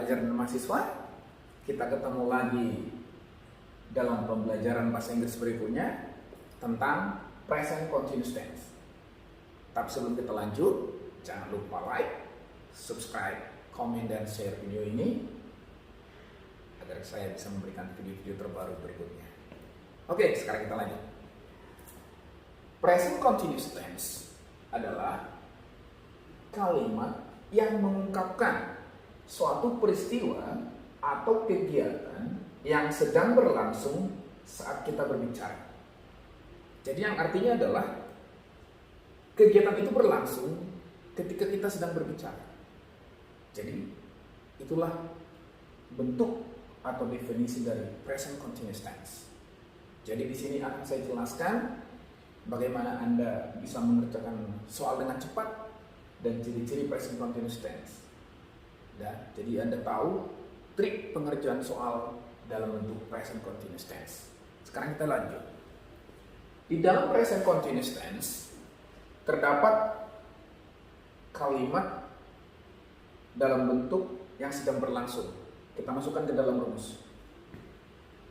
pelajar dan mahasiswa, kita ketemu lagi dalam pembelajaran bahasa Inggris berikutnya tentang present continuous tense. Tapi sebelum kita lanjut, jangan lupa like, subscribe, komen, dan share video ini agar saya bisa memberikan video-video terbaru berikutnya. Oke, sekarang kita lanjut. Present continuous tense adalah kalimat yang mengungkapkan suatu peristiwa atau kegiatan yang sedang berlangsung saat kita berbicara. Jadi yang artinya adalah kegiatan itu berlangsung ketika kita sedang berbicara. Jadi itulah bentuk atau definisi dari present continuous tense. Jadi di sini akan saya jelaskan bagaimana Anda bisa mengerjakan soal dengan cepat dan ciri-ciri present continuous tense. Ya, jadi Anda tahu trik pengerjaan soal dalam bentuk present continuous tense. Sekarang kita lanjut. Di dalam present continuous tense terdapat kalimat dalam bentuk yang sedang berlangsung. Kita masukkan ke dalam rumus.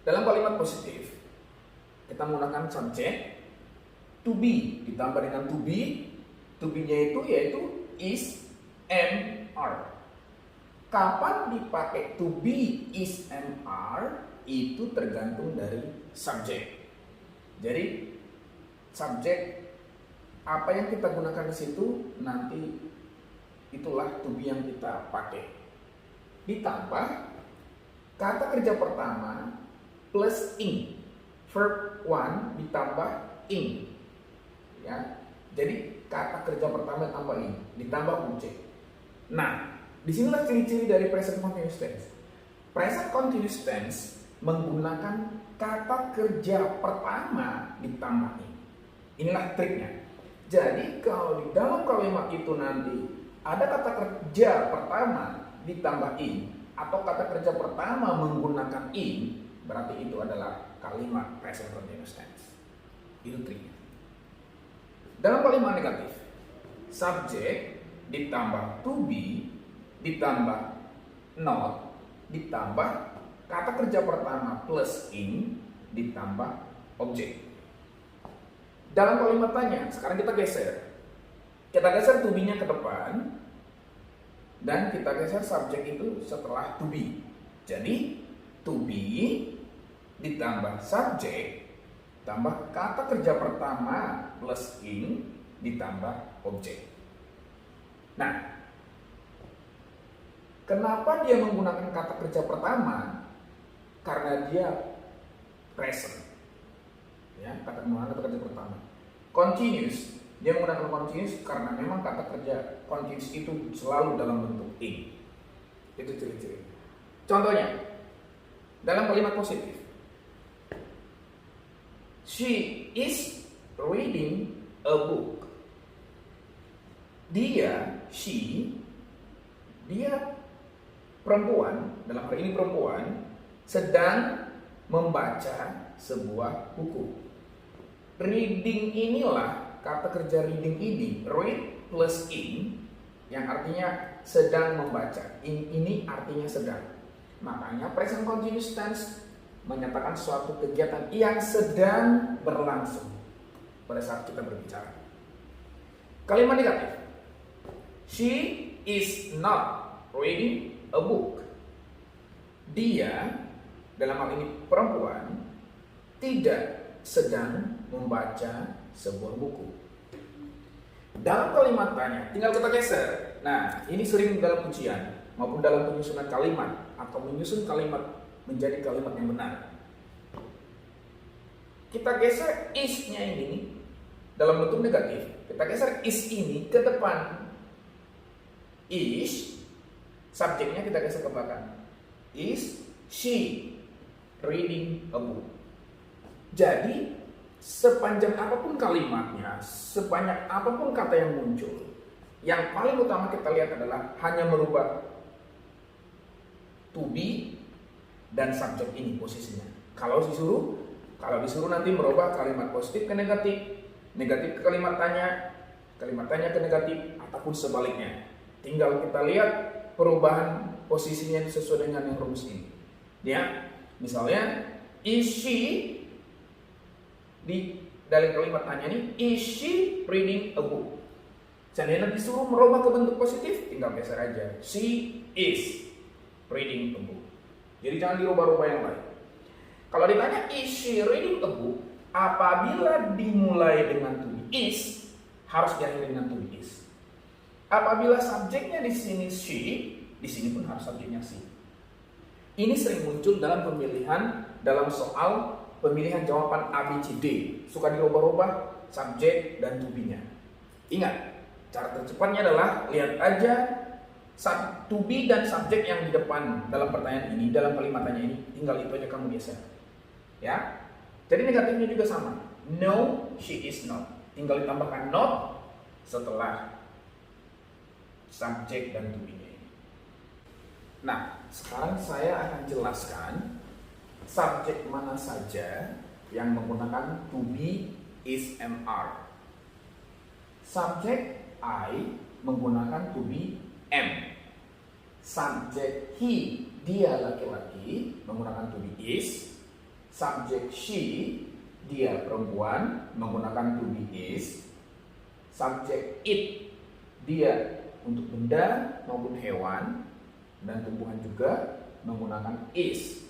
Dalam kalimat positif, kita menggunakan subjek to be ditambah dengan to be. To be-nya itu yaitu is, am, are. Kapan dipakai to be, is, am, are itu tergantung dari subjek. Jadi subjek apa yang kita gunakan di situ nanti itulah to be yang kita pakai. Ditambah kata kerja pertama plus ing. Verb 1 ditambah ing. Ya. Jadi kata kerja pertama tambah ing ditambah objek. Nah, disinilah ciri-ciri dari present continuous tense. Present continuous tense menggunakan kata kerja pertama ditambah ing. Inilah triknya. Jadi kalau di dalam kalimat itu nanti ada kata kerja pertama ditambah ing atau kata kerja pertama menggunakan ing, berarti itu adalah kalimat present continuous tense. Itu triknya. Dalam kalimat negatif, subjek ditambah to be ditambah not ditambah kata kerja pertama plus ing ditambah objek. Dalam kalimat tanya, sekarang kita geser. Kita geser to be-nya ke depan dan kita geser subjek itu setelah to be. Jadi to be ditambah subjek tambah kata kerja pertama plus ing ditambah objek. Nah, kenapa dia menggunakan kata kerja pertama? Karena dia present. Ya, kata kerja pertama. Continuous, dia menggunakan continuous karena memang kata kerja continuous itu selalu dalam bentuk ing. Itu ciri-ciri. Contohnya, dalam kalimat positif, she is reading a book. Dia perempuan, dalam hal ini perempuan, sedang membaca sebuah buku. Reading inilah kata kerja reading ini, read plus ing, yang artinya sedang membaca. Ini artinya sedang. Makanya present continuous tense menyatakan suatu kegiatan yang sedang berlangsung pada saat kita berbicara. Kalimat negatif, she is not reading a book. Dia, dalam hal ini perempuan, tidak sedang membaca sebuah buku. Dalam kalimat tanya, tinggal kita geser. Nah, ini sering dalam ujian maupun dalam penyusunan kalimat atau menyusun kalimat menjadi kalimat yang benar. Kita geser is-nya ini dalam bentuk negatif. Kita geser is ini ke depan. Is, subjeknya kita geser ke belakang. Is she reading a book? Jadi sepanjang apapun kalimatnya, sebanyak apapun kata yang muncul, yang paling utama kita lihat adalah hanya merubah to be dan subjek ini posisinya. Kalau disuruh nanti merubah kalimat positif ke negatif, negatif ke kalimat tanya ke negatif, ataupun sebaliknya. Tinggal kita lihat perubahan posisinya sesuai dengan yang rumus ini. Ya, misalnya is she, di dalam kalimat tanya ini, is she reading a book? Seandainya disuruh merubah ke bentuk positif, tinggal geser aja. She is reading a book. Jadi jangan dirubah-rubah yang lain. Kalau ditanya is she reading a book, apabila dimulai dengan to be is, harus diakhiri dengan to be is. Apabila subjeknya di sini she, di sini pun harus subjeknya she. Ini sering muncul dalam pemilihan, dalam soal pemilihan jawaban A, B, C, D. Suka dirubah-rubah subjek dan to be-nya. Ingat, cara tercepatnya adalah lihat aja to be dan subjek yang di depan dalam pertanyaan ini, dalam kalimat tanya ini, tinggal itu aja kamu geser. Ya. Jadi negatifnya juga sama. No, she is not. Tinggal ditambahkan not setelah subjek dan to be-nya ini. Nah, sekarang saya akan jelaskan subjek mana saja yang menggunakan to be, is, and are. Subjek I menggunakan to be am. Subjek he, dia laki-laki, menggunakan to be is. Subjek she, dia perempuan, menggunakan to be is. Subjek it, dia untuk benda maupun hewan dan tumbuhan juga menggunakan is.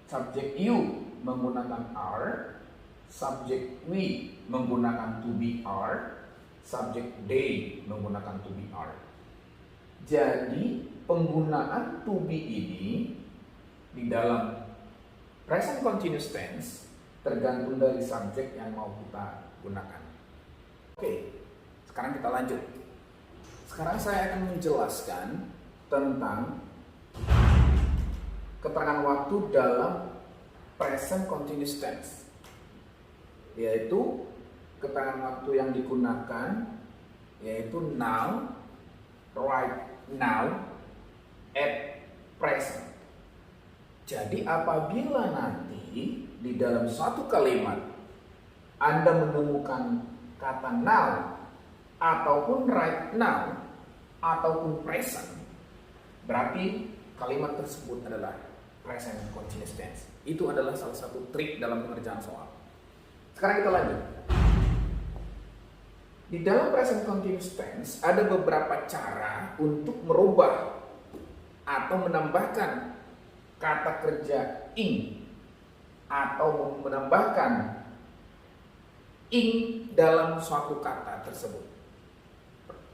Subjek you menggunakan are. Subjek we menggunakan to be are. Subjek they menggunakan to be are. Jadi penggunaan to be ini di dalam present continuous tense tergantung dari subjek yang mau kita gunakan. Oke, sekarang kita lanjut. Sekarang saya akan menjelaskan tentang keterangan waktu dalam present continuous tense, yaitu keterangan waktu yang digunakan yaitu now, right now, at present. Jadi apabila nanti di dalam satu kalimat Anda menemukan kata now ataupun right now ataupun present, berarti kalimat tersebut adalah present continuous tense. Itu adalah salah satu trik dalam pengerjaan soal. Sekarang kita lanjut. Di dalam present continuous tense ada beberapa cara untuk merubah atau menambahkan kata kerja ing atau menambahkan ing dalam suatu kata tersebut.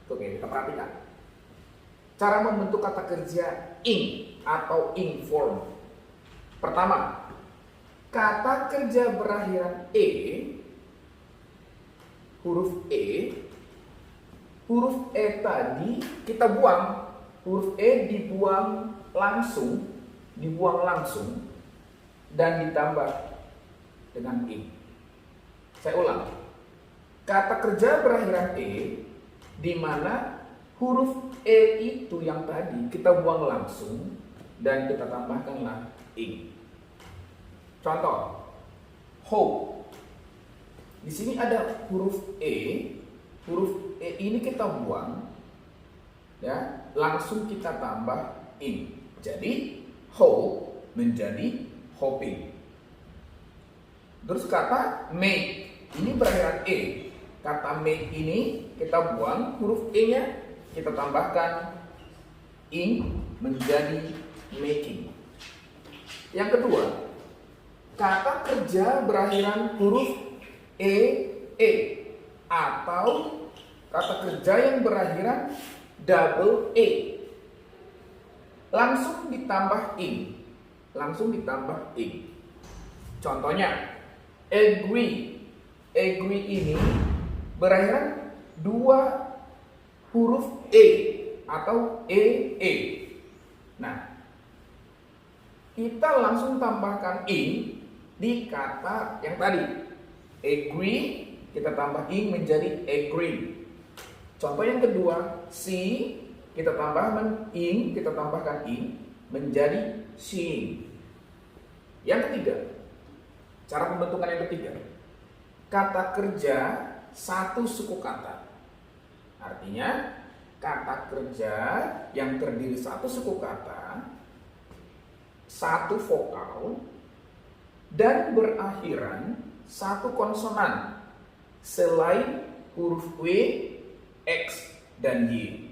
Oke, kita perhatikan. Cara membentuk kata kerja ing atau ing form. Pertama, kata kerja berakhiran huruf E tadi kita buang. Huruf E dibuang langsung dan ditambah dengan ing. Saya ulang. Kata kerja berakhiran di mana huruf E itu yang tadi kita buang langsung dan kita tambahkanlah ing. Contoh, hope. Di sini ada huruf E. Huruf E ini kita buang, ya, langsung kita tambah ing. Jadi hope menjadi hoping. Terus kata make ini berakhiran E. Kata make ini kita buang huruf E-nya, kita tambahkan ing menjadi making. Yang kedua, kata kerja berakhiran huruf E atau kata kerja yang berakhiran double E. Langsung ditambah ing. Contohnya, agree. Agree ini berakhiran dua huruf E atau E. Nah, kita langsung tambahkan ing di kata yang tadi. Agree, kita tambah ing menjadi agree. Contoh yang kedua, see, kita tambahkan ing menjadi seeing. Yang ketiga, cara pembentukan yang ketiga, kata kerja satu suku kata. Artinya kata kerja yang terdiri satu suku kata, satu vokal, dan berakhiran satu konsonan selain huruf W, X, dan Y.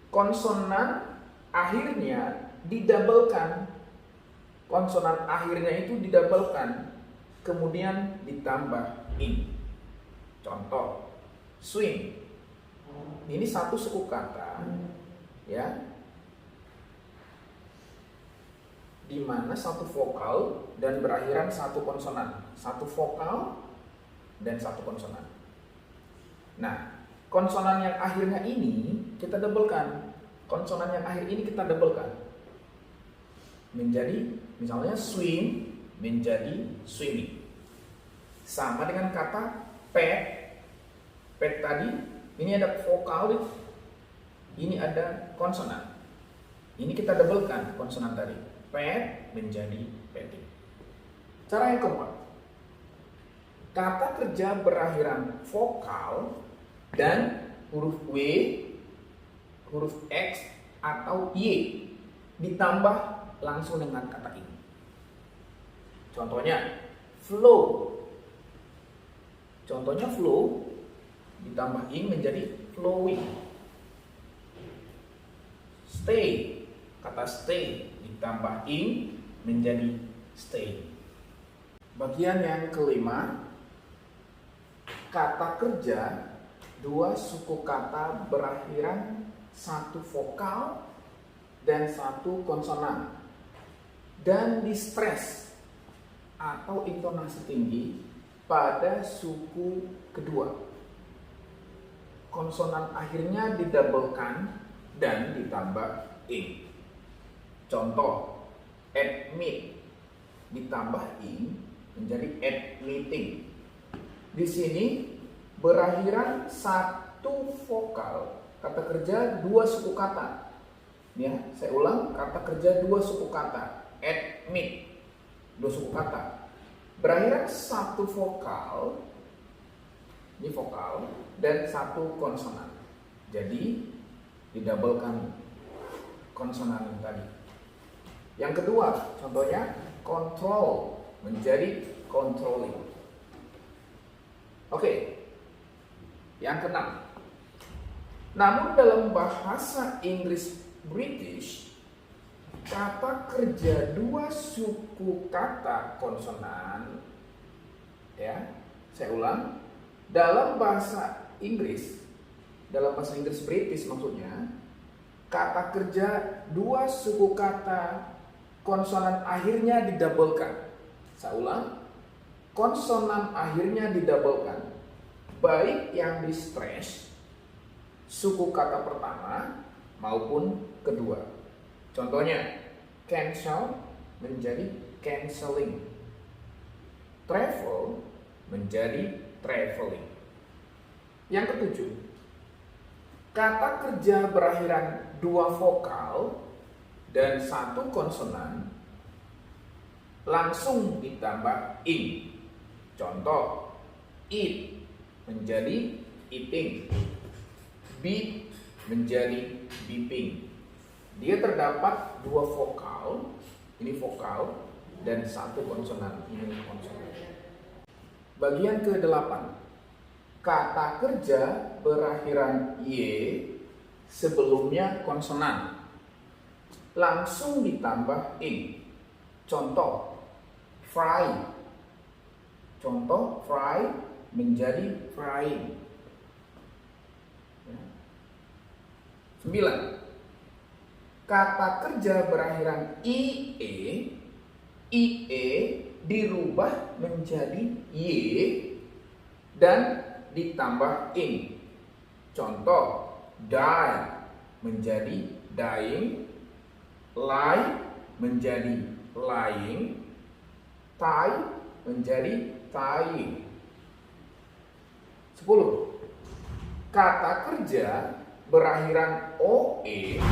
Konsonan akhirnya didabelkan. Konsonan akhirnya itu didabelkan, kemudian ditambah ing. Contoh, swing. Ini satu suku kata, ya, di mana satu vokal dan berakhiran satu konsonan. Satu vokal dan satu konsonan. Nah, konsonan yang akhirnya ini kita dobelkan. Konsonan yang akhir ini kita dobelkan. Menjadi misalnya swim menjadi swimming. Sama dengan kata pet. Pet tadi ini ada vokal, ini ada konsonan. Ini kita dobelkan konsonan tadi. Pet menjadi petting. Cara yang keempat. Kata kerja berakhiran vokal dan huruf W, huruf X atau Y ditambah langsung dengan kata ing. Contohnya flow. Contohnya flow ditambah ing menjadi flowing. Stay. Kata stay ditambah ing menjadi stay. Bagian yang kelima, kata kerja dua suku kata berakhiran satu vokal dan satu konsonan dan distres atau intonasi tinggi pada suku kedua. Konsonan akhirnya didabelkan dan ditambah ing. Contoh, admit ditambah ing menjadi admitting. Di sini berakhiran satu vokal. Kata kerja dua suku kata. Ya, saya ulang, kata kerja dua suku kata. Admit, dua suku kata. Berakhiran satu vokal, ini vokal, dan satu konsonan. Jadi didabelkan konsonan yang tadi. Yang kedua, contohnya control menjadi controlling. Oke, yang keenam. Namun dalam bahasa Inggris British, kata kerja dua suku kata konsonan, ya, saya ulang, dalam bahasa Inggris British maksudnya, kata kerja dua suku kata konsonan akhirnya didabelkan. Saya ulang, konsonan akhirnya didabelkan, baik yang di stress suku kata pertama maupun kedua. Contohnya, cancel menjadi canceling, travel menjadi traveling. Yang ketujuh, kata kerja berakhiran dua vokal dan satu konsonan langsung ditambah ing. Contoh, eat menjadi eating, beat menjadi beeping. Dia terdapat dua vokal, ini vokal, dan satu konsonan, ini konsonan. Bagian ke-8, kata kerja berakhiran y sebelumnya konsonan langsung ditambah ing. Contoh, fry. Contoh, fry menjadi frying. 9. Kata kerja berakhiran ie dirubah menjadi y dan ditambah ing. Contoh, die menjadi dying, lie menjadi lying, tie menjadi tying. 10. Kata kerja berakhiran oe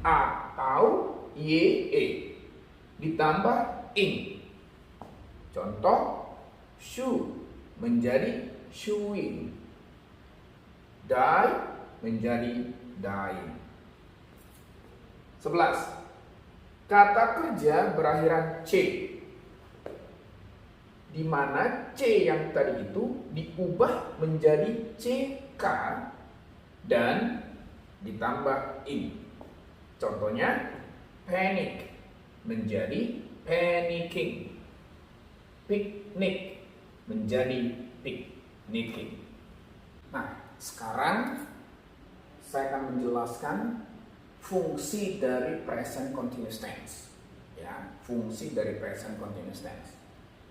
atau ye ditambah ing. Contoh, shoe menjadi shoeing, die menjadi dying. 11. Kata kerja berakhiran C, di mana C yang tadi itu diubah menjadi CK dan ditambah ing. Contohnya panic menjadi panicking, picnic menjadi picnicking. Nah, sekarang saya akan menjelaskan fungsi dari present continuous tense. Ya, fungsi dari present continuous tense.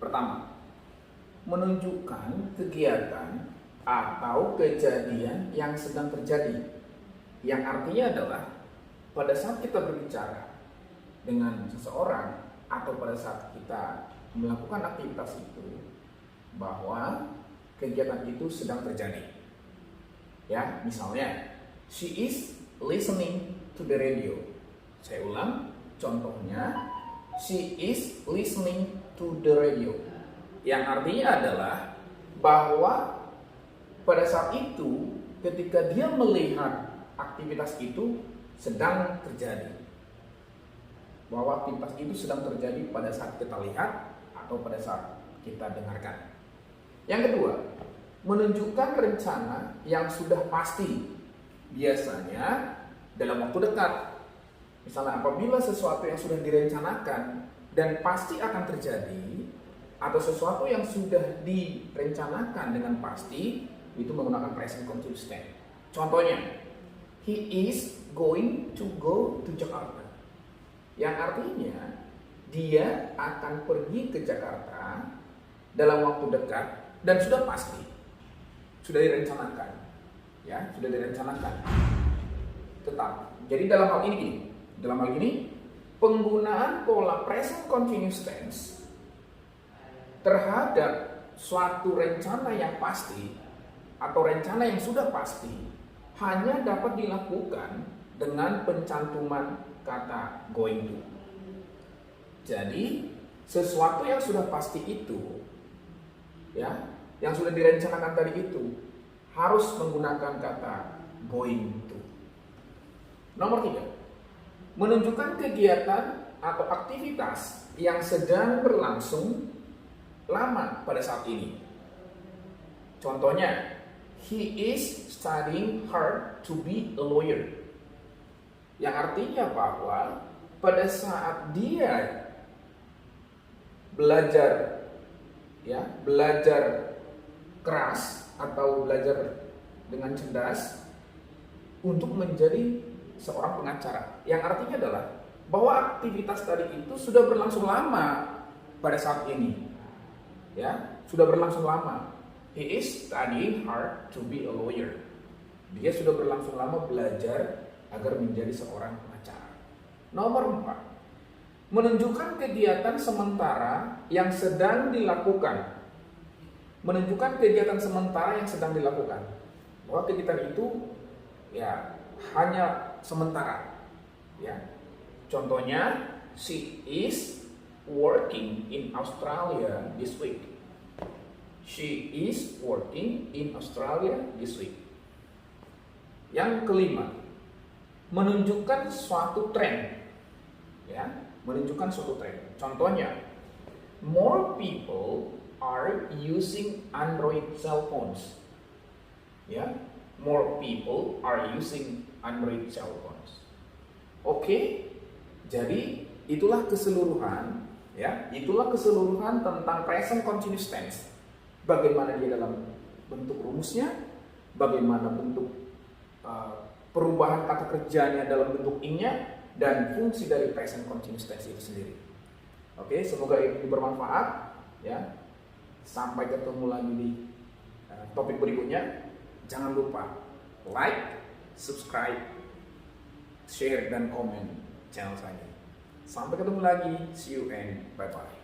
Pertama, menunjukkan kegiatan atau kejadian yang sedang terjadi. Yang artinya adalah pada saat kita berbicara dengan seseorang atau pada saat kita melakukan aktivitas itu, bahwa kegiatan itu sedang terjadi. Ya, misalnya, she is listening to the radio. Saya ulang, contohnya, she is listening to the radio. Yang artinya adalah bahwa pada saat itu ketika dia melihat aktivitas itu sedang terjadi, bahwa aktivitas itu sedang terjadi pada saat kita lihat atau pada saat kita dengarkan. Yang kedua, menunjukkan rencana yang sudah pasti, biasanya dalam waktu dekat. Misalnya apabila sesuatu yang sudah direncanakan dan pasti akan terjadi, atau sesuatu yang sudah direncanakan dengan pasti, itu menggunakan present continuous tense. Contohnya, he is going to go to Jakarta. Yang artinya dia akan pergi ke Jakarta dalam waktu dekat dan sudah pasti, sudah direncanakan, ya, sudah direncanakan. Tetap. Jadi dalam hal ini, penggunaan pola present continuous tense terhadap suatu rencana yang pasti atau rencana yang sudah pasti hanya dapat dilakukan dengan pencantuman kata going to. Jadi sesuatu yang sudah pasti itu, ya, yang sudah direncanakan tadi itu harus menggunakan kata going to. Nomor 3, menunjukkan kegiatan atau aktivitas yang sedang berlangsung lama pada saat ini. Contohnya, he is studying hard to be a lawyer. Yang artinya bahwa pada saat dia belajar keras atau belajar dengan cerdas untuk menjadi seorang pengacara. Yang artinya adalah bahwa aktivitas tadi itu sudah berlangsung lama pada saat ini. Ya, sudah berlangsung lama. He is studying hard to be a lawyer. Dia sudah berlangsung lama belajar agar menjadi seorang pengacara. Nomor 4, menunjukkan kegiatan sementara yang sedang dilakukan. Menunjukkan kegiatan sementara yang sedang dilakukan. Bahwa kegiatan itu ya hanya sementara. Ya. Contohnya, she is working in Australia this week. She is working in Australia this week. Yang kelima, menunjukkan suatu tren. Ya, menunjukkan suatu tren. Contohnya, more people are using Android cell phones. Ya, more people are using Android cell phones. Oke, jadi itulah keseluruhan, ya, itulah keseluruhan tentang present continuous tense. Bagaimana dia dalam bentuk rumusnya, bagaimana bentuk perubahan kata kerjanya dalam bentuk ing-nya, dan fungsi dari present continuous tense itu sendiri. Oke, semoga ini bermanfaat, ya. Sampai ketemu lagi di topik berikutnya. Jangan lupa like, subscribe, share, dan komen channel saya. Sampai ketemu lagi. See you and bye-bye.